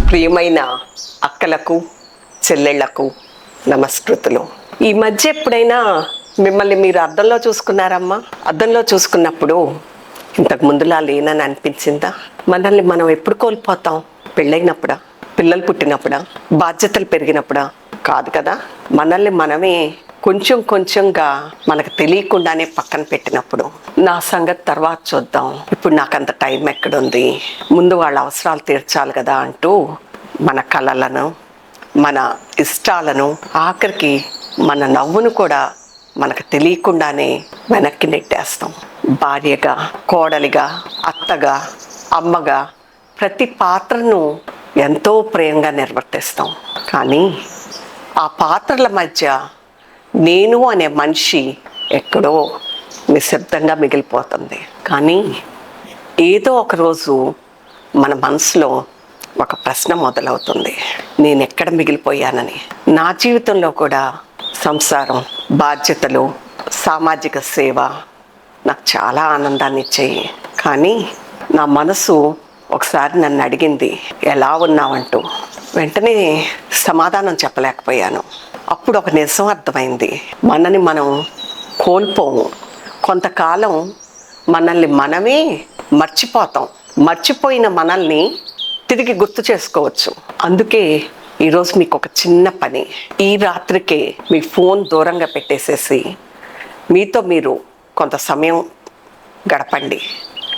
ప్రియమైన అక్కలకు చెల్లెళ్లకు నమస్కృతులు. ఈ మధ్య ఎప్పుడైనా మిమ్మల్ని మీరు అద్దంలో చూసుకున్నారమ్మా? అద్దంలో చూసుకున్నప్పుడు ఇంతకు ముందులా లేనని అనిపించిందా? మనల్ని మనం ఎప్పుడు కోల్పోతాం? పెళ్ళైనప్పుడా? పిల్లలు పుట్టినప్పుడా? బాధ్యతలు పెరిగినప్పుడా? కాదు కదా. మనల్ని మనమే కొంచెం కొంచెంగా మనకు తెలియకుండానే పక్కన పెట్టినప్పుడు, నా సంగతి తర్వాత చూద్దాం, ఇప్పుడు నాకు అంత టైం ఎక్కడుంది, ముందు వాళ్ళ అవసరాలు తీర్చాలి కదా అంటూ మన కలలను, మన ఇష్టాలను, ఆఖరికి మన నవ్వును కూడా మనకు తెలియకుండానే వెనక్కి నెట్టేస్తాం. భార్యగా, కోడలిగా, అత్తగా, అమ్మగా ప్రతి పాత్రను ఎంతో ప్రేమగా నిర్వర్తిస్తాం. కానీ ఆ పాత్రల మధ్య నేను అనే మనిషి ఎక్కడో నిశ్శబ్దంగా మిగిలిపోతుంది. కానీ ఏదో ఒకరోజు మన మనసులో ఒక ప్రశ్న మొదలవుతుంది, నేను ఎక్కడ మిగిలిపోయానని. నా జీవితంలో కూడా సంసారం, బాధ్యతలు, సామాజిక సేవ నాకు చాలా ఆనందాన్ని ఇచ్చాయి. కానీ నా మనసు ఒకసారి నన్ను అడిగింది, ఎలా ఉన్నావంటూ. వెంటనే సమాధానం చెప్పలేకపోయాను. అప్పుడు ఒక నిజం అర్థమైంది, మనని మనం కోల్పోము. కొంతకాలం మనల్ని మనమే మర్చిపోతాం. మర్చిపోయిన మనల్ని తిరిగి గుర్తు చేసుకోవచ్చు. అందుకే ఈరోజు మీకు ఒక చిన్న పని. ఈ రాత్రికే మీ ఫోన్ దూరంగా పెట్టేసేసి మీతో మీరు కొంత సమయం గడపండి.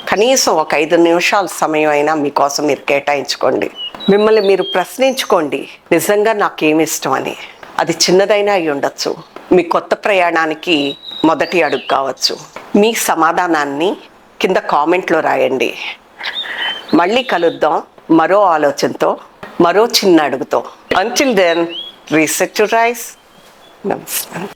కనీసం ఒక 5 నిమిషాల సమయం అయినా మీకోసం మీరు కేటాయించుకోండి. మిమ్మల్ని మీరు ప్రశ్నించుకోండి, నిజంగా నాకేమి ఇష్టం అని. అది చిన్నదైనా అయి ఉండొచ్చు, మీ కొత్త ప్రయాణానికి మొదటి అడుగు కావచ్చు. మీ సమాధానాన్ని కింద కామెంట్లో రాయండి. మళ్ళీ కలుద్దాం మరో ఆలోచనతో, మరో చిన్న అడుగుతో. Until then, reset to rise. నమస్కారం.